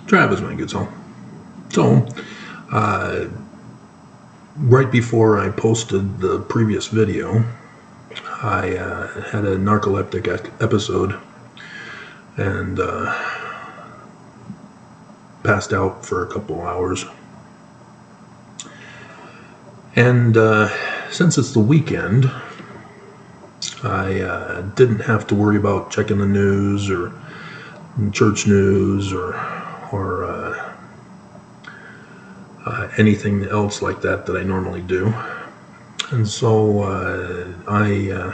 Travis when he gets home. So, right before I posted the previous video, I had a narcoleptic episode and passed out for a couple hours. And since it's the weekend, I didn't have to worry about checking the news or church news or anything else like that I normally do. And so I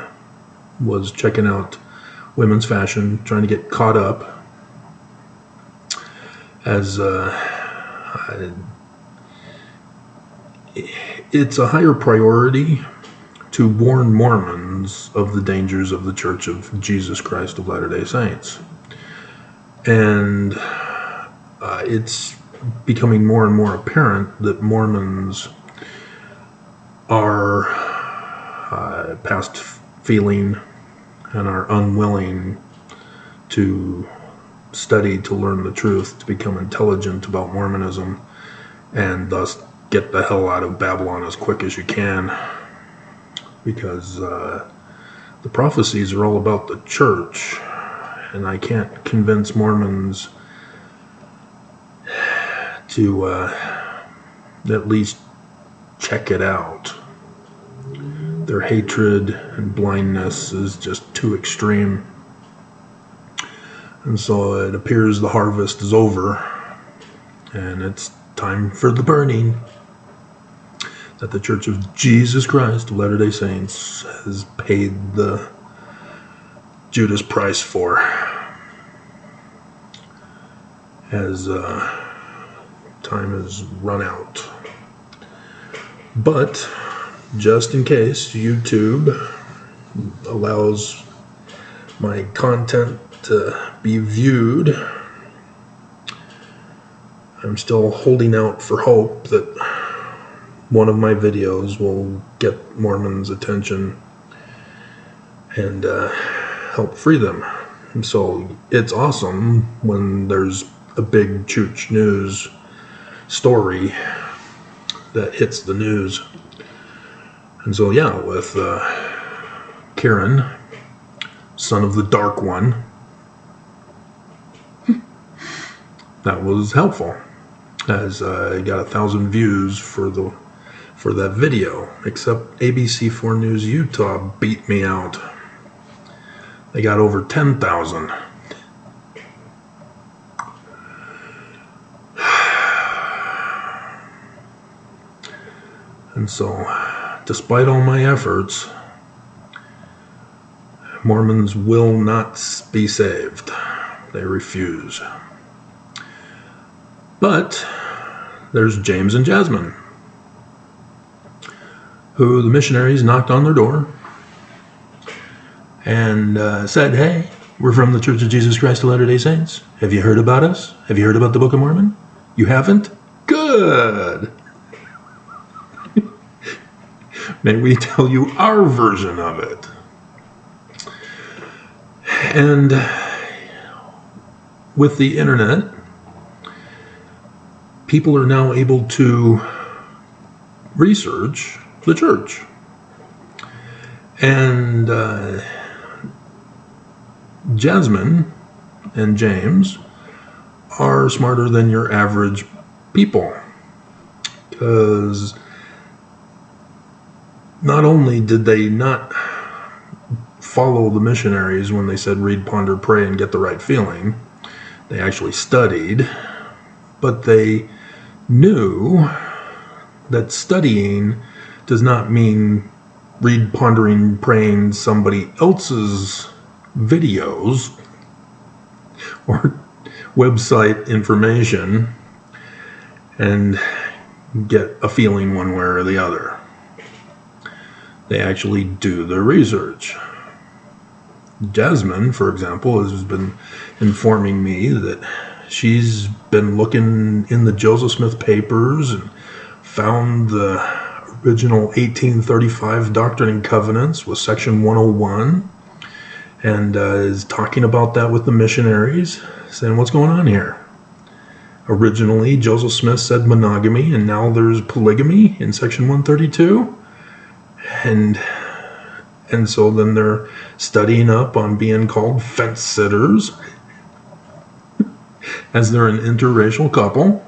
was checking out women's fashion, trying to get caught up as it's a higher priority to warn Mormons of the dangers of the Church of Jesus Christ of Latter-day Saints. And it's becoming more and more apparent that Mormons are past feeling and are unwilling to study to learn the truth, to become intelligent about Mormonism, and thus get the hell out of Babylon as quick as you can, because the prophecies are all about the church, and I can't convince Mormons to at least check it out. Their hatred and blindness is just too extreme. And so it appears the harvest is over, and it's time for the burning that the Church of Jesus Christ of Latter-day Saints has paid the Judas price for, as time has run out. But just in case YouTube allows my content to be viewed, I'm still holding out for hope that one of my videos will get Mormons' attention and help free them. And so it's awesome when there's a big church news story that hits the news. And so yeah, with Karen, son of the Dark One, that was helpful, as I got 1,000 views for that video. Except ABC4 News Utah beat me out. They got over 10,000. And so, despite all my efforts, Mormons will not be saved. They refuse. But there's James and Jasmine, who the missionaries knocked on their door and said, "Hey, we're from the Church of Jesus Christ of Latter-day Saints. Have you heard about us? Have you heard about the Book of Mormon? You haven't? Good. May we tell you our version of it." And with the internet, people are now able to research the church. And Jasmine and James are smarter than your average people, because not only did they not follow the missionaries when they said read, ponder, pray, and get the right feeling, they actually studied, but they knew that studying does not mean read, pondering, praying somebody else's videos or website information and get a feeling one way or the other. They actually do the research. Jasmine, for example, has been informing me that she's been looking in the Joseph Smith papers and found the original 1835 Doctrine and Covenants with section 101, and is talking about that with the missionaries, saying, "What's going on here? Originally, Joseph Smith said monogamy, and now there's polygamy in section 132. And so then they're studying up on being called fence sitters, as they're an interracial couple.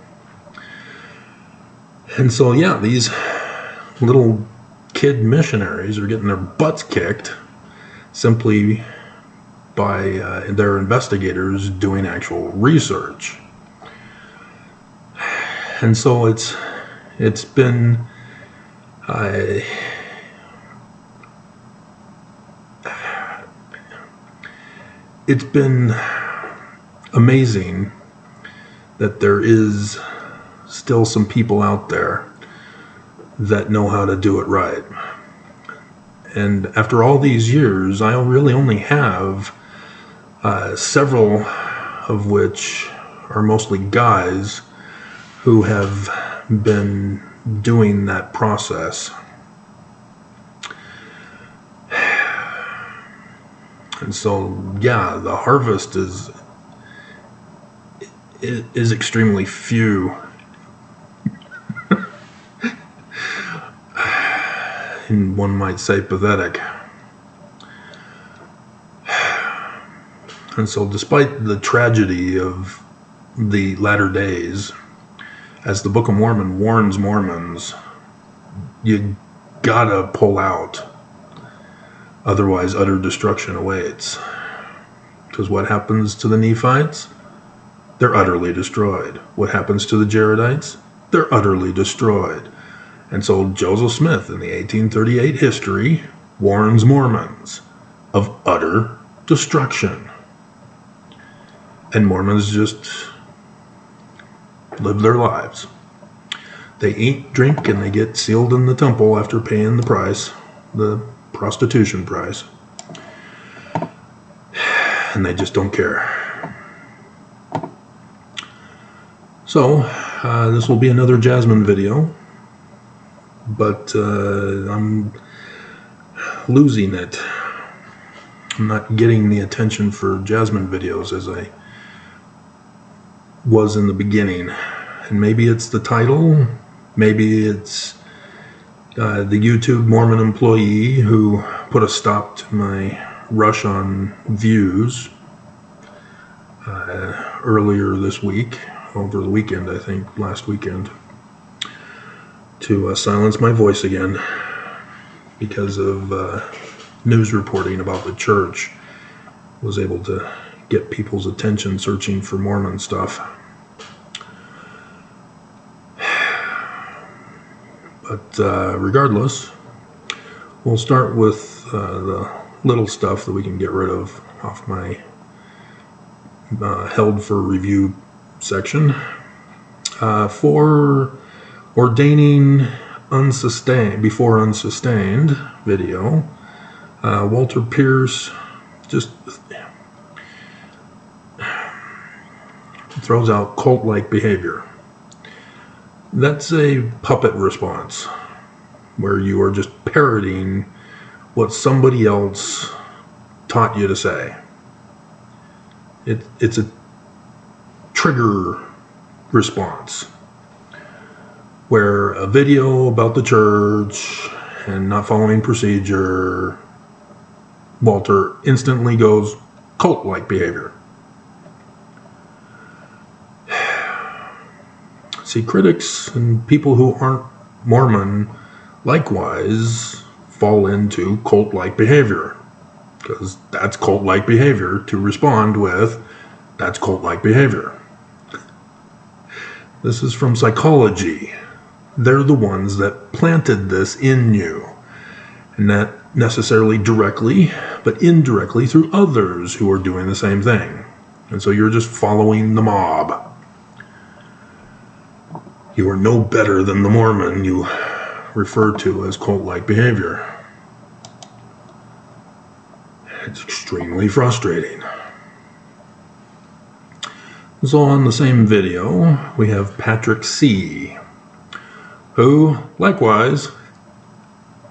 And so, yeah, these little kid missionaries are getting their butts kicked simply by their investigators doing actual research. And so it's been it's been amazing that there is still some people out there that know how to do it right. And after all these years, I really only have several of which are mostly guys who have been doing that process. And so, yeah, the harvest is extremely few. And one might say pathetic. And so, despite the tragedy of the latter days, as the Book of Mormon warns Mormons, you gotta pull out. Otherwise, utter destruction awaits. Because what happens to the Nephites? They're utterly destroyed. What happens to the Jaredites? They're utterly destroyed. And so Joseph Smith in the 1838 history warns Mormons of utter destruction. And Mormons just live their lives. They eat, drink, and they get sealed in the temple after paying the price, the prostitution price. And they just don't care. So, this will be another Jasmine video, but I'm losing it. I'm not getting the attention for Jasmine videos as I was in the beginning. And maybe it's the title, maybe it's the YouTube Mormon employee who put a stop to my rush on views earlier this week, over the weekend, I think, last weekend, to silence my voice again because of news reporting about the church. Was able to get people's attention searching for Mormon stuff. But regardless, we'll start with the little stuff that we can get rid of off my held for review section. For ordaining unsustained before unsustained video, Walter Pierce just throws out cult-like behavior. That's a puppet response, where you are just parroting what somebody else taught you to say. It's a trigger response, where a video about the church and not following procedure, Walter instantly goes cult-like behavior. See, critics and people who aren't Mormon likewise fall into cult-like behavior, because that's cult-like behavior to respond with, that's cult-like behavior. This is from psychology. They're the ones that planted this in you, and not necessarily directly, but indirectly through others who are doing the same thing. And so you're just following the mob. You are no better than the Mormon you refer to as cult-like behavior. It's extremely frustrating. So on the same video, we have Patrick C., who, likewise,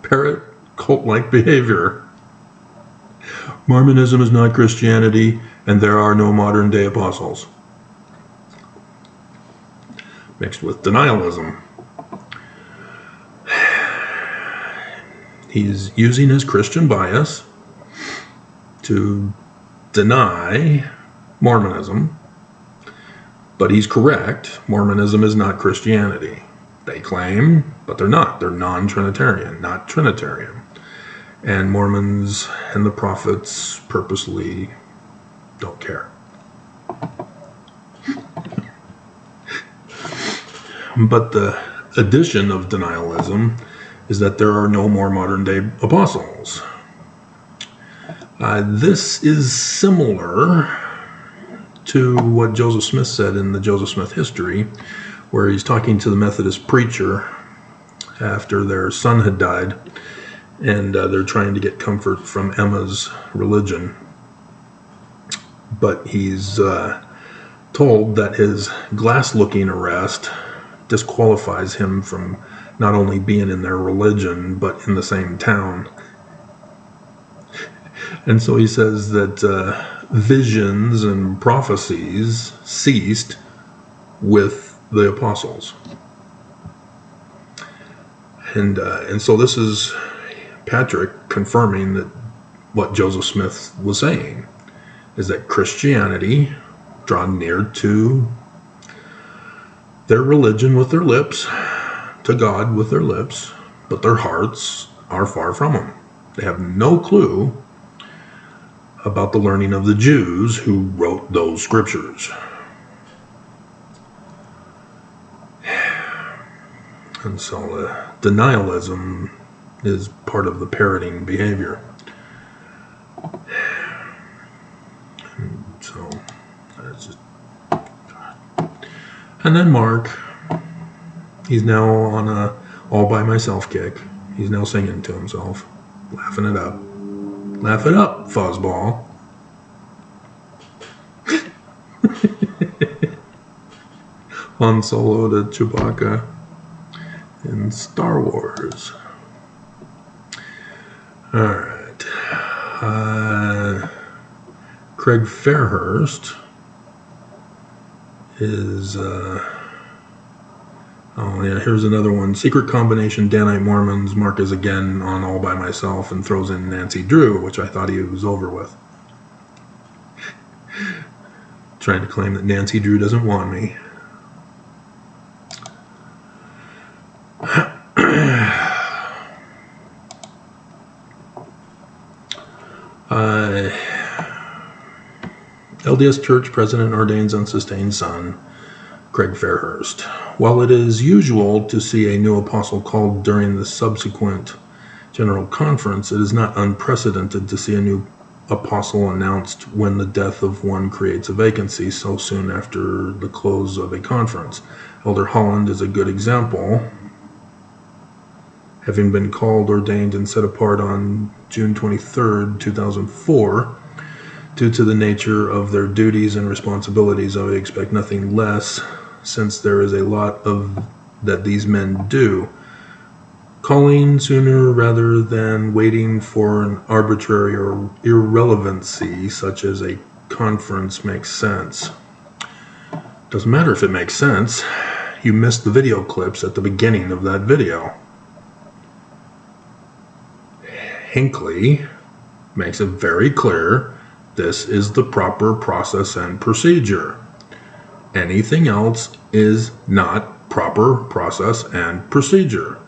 parrot cult-like behavior. Mormonism is not Christianity, and there are no modern-day apostles. mixed with denialism. He's using his Christian bias to deny Mormonism, but he's correct. Mormonism is not Christianity. They claim, but they're not. They're non-Trinitarian, not Trinitarian. And Mormons and the prophets purposely don't care. But the addition of denialism is that there are no more modern-day apostles. This is similar to what Joseph Smith said in the Joseph Smith history, where he's talking to the Methodist preacher after their son had died, and they're trying to get comfort from Emma's religion. But he's told that his glass-looking arrest disqualifies him from not only being in their religion, but in the same town. And so he says that visions and prophecies ceased with the apostles. And so this is Patrick confirming that what Joseph Smith was saying, is that Christianity draw near to their religion with their lips, to God with their lips, but their hearts are far from Him. They have no clue about the learning of the Jews who wrote those scriptures. And so denialism is part of the parroting behavior. And so that's just... And then Mark, he's now on a all by myself kick. He's now singing to himself, laughing it up. Laugh it up, fuzzball. Han Solo to Chewbacca in Star Wars. Alright. Craig Fairhurst is... Oh, yeah, here's another one. Secret combination Danite Mormons. Mark is again on all by myself and throws in Nancy Drew, which I thought he was over with. Trying to claim that Nancy Drew doesn't want me. LDS Church President ordains unsustained son, Craig Fairhurst. While it is usual to see a new apostle called during the subsequent General Conference, it is not unprecedented to see a new apostle announced when the death of one creates a vacancy so soon after the close of a conference. Elder Holland is a good example, having been called, ordained, and set apart on June 23rd, 2004. Due to the nature of their duties and responsibilities, I would expect nothing less, since there is a lot of that these men do. Calling sooner rather than waiting for an arbitrary or irrelevancy such as a conference makes sense. Doesn't matter if it makes sense. You missed the video clips at the beginning of that video. Hinckley makes it very clear this is the proper process and procedure. Anything else is not proper process and procedure.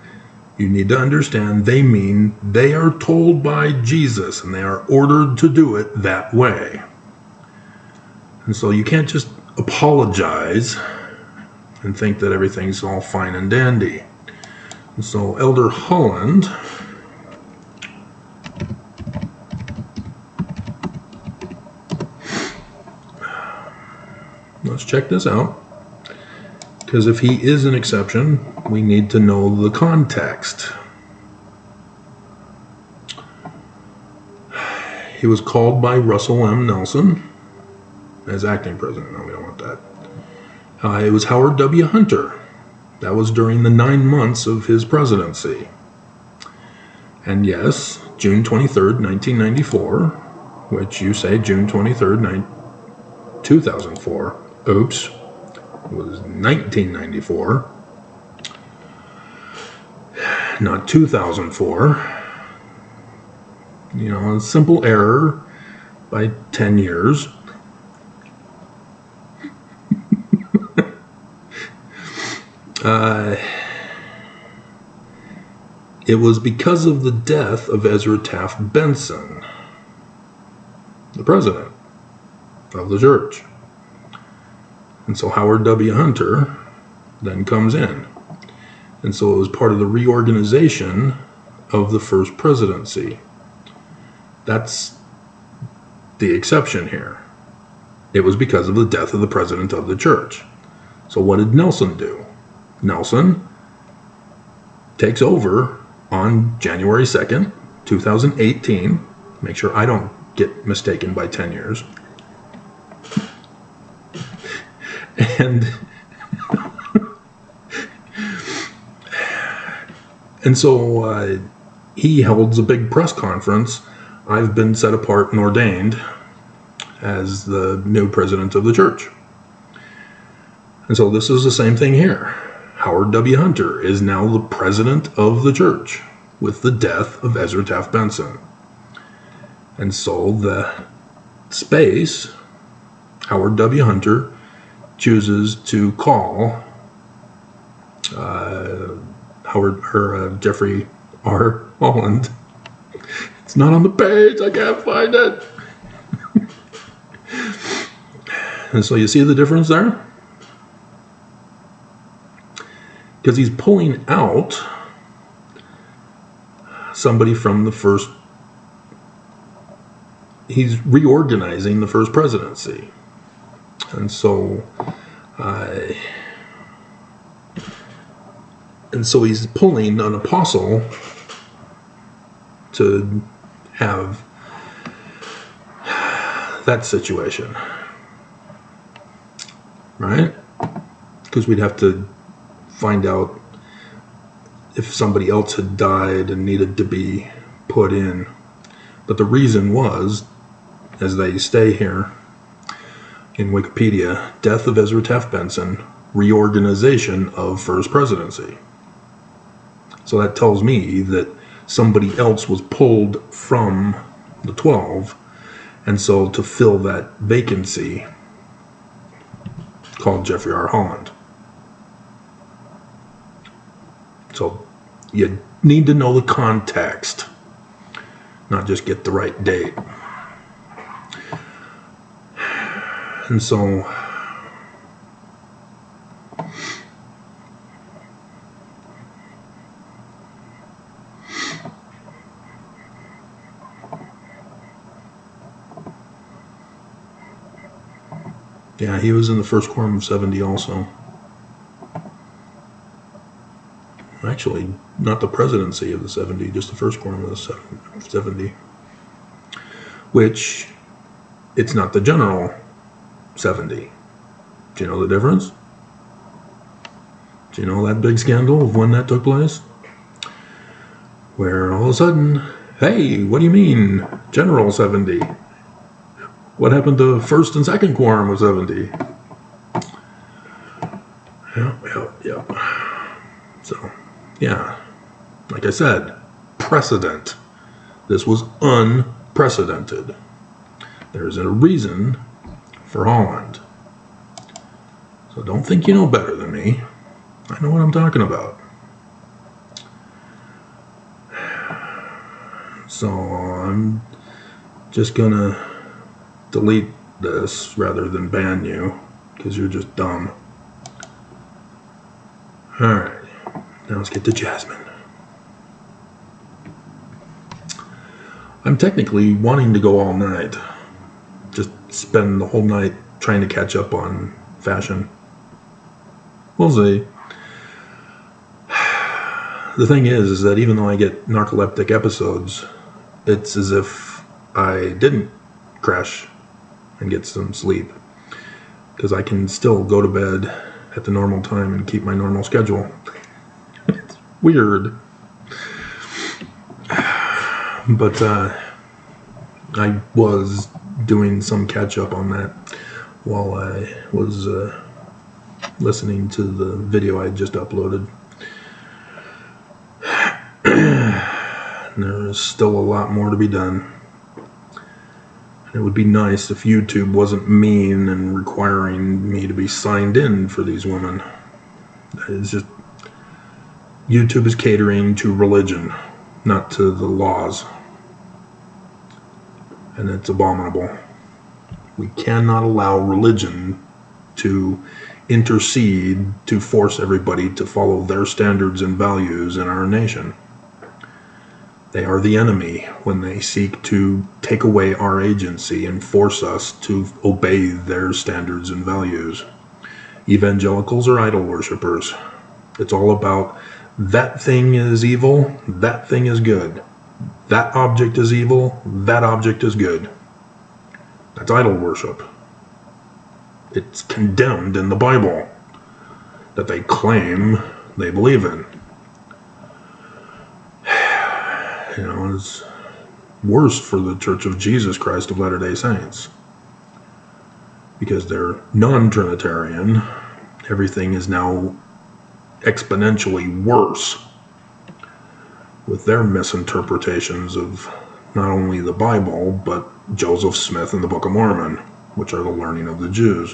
You need to understand they mean they are told by Jesus and they are ordered to do it that way. And so you can't just apologize and think that everything's all fine and dandy. And so Elder Holland let's check this out, because if he is an exception, we need to know the context. He was called by Russell M. Nelson as acting president. No, we don't want that. It was Howard W. Hunter. That was during the 9 months of his presidency. And yes, June 23rd, 1994, which you say June 23rd, 2004. Oops. was 1994, not 2004. A simple error by 10 years. It was because of the death of Ezra Taft Benson, the president of the church. And so Howard W. Hunter then comes in. And so it was part of the reorganization of the first presidency. That's the exception here. It was because of the death of the president of the church. So what did Nelson do? Nelson takes over on January 2nd, 2018. Make sure I don't get mistaken by 10 years. And so he holds a big press conference. I've been set apart and ordained as the new president of the church. And so this is the same thing here. Howard W. Hunter is now the president of the church with the death of Ezra Taft Benson. And so the space, Howard W. Hunter chooses to call Jeffrey R. Holland. It's not on the page. I can't find it. And so you see the difference there? Because he's pulling out somebody from the first. He's reorganizing the first presidency. And so he's pulling an apostle to have that situation, right? Because we'd have to find out if somebody else had died and needed to be put in. But the reason was, as they stay here in Wikipedia, death of Ezra Taft Benson, reorganization of first presidency. So that tells me that somebody else was pulled from the 12, and so to fill that vacancy, called Jeffrey R. Holland. So you need to know the context, not just get the right date. And so yeah, he was in the first quorum of 70 also. Actually, not the presidency of the 70, just the first quorum of the 70. Which, it's not the general 70. Do you know the difference? Do you know that big scandal of when that took place? Where all of a sudden, hey, what do you mean, general 70? What happened to first and second quorum of 70? Yep. So, yeah, like I said, precedent. This was unprecedented. There's a reason for Holland. So don't think you know better than me. I know what I'm talking about. So I'm just gonna delete this rather than ban you, because you're just dumb. Alright, now let's get to Jasmine. I'm technically wanting to go all night. Just spend the whole night trying to catch up on fashion. We'll see. The thing is that even though I get narcoleptic episodes, it's as if I didn't crash and get some sleep, because I can still go to bed at the normal time and keep my normal schedule. It's weird. But I was doing some catch up on that while I was listening to the video I just uploaded. There is still a lot more to be done. It would be nice if YouTube wasn't mean and requiring me to be signed in for these women. It's just, YouTube is catering to religion, not to the laws. And it's abominable. We cannot allow religion to intercede to force everybody to follow their standards and values in our nation. They are the enemy when they seek to take away our agency and force us to obey their standards and values. Evangelicals are idol worshippers. It's all about that thing is evil, that thing is good. That object is evil, that object is good. That's idol worship. It's condemned in the Bible that they claim they believe in. You know, it's worse for the Church of Jesus Christ of Latter-day Saints because they're non-Trinitarian. Everything is now exponentially worse with their misinterpretations of not only the Bible, but Joseph Smith and the Book of Mormon, which are the learning of the Jews.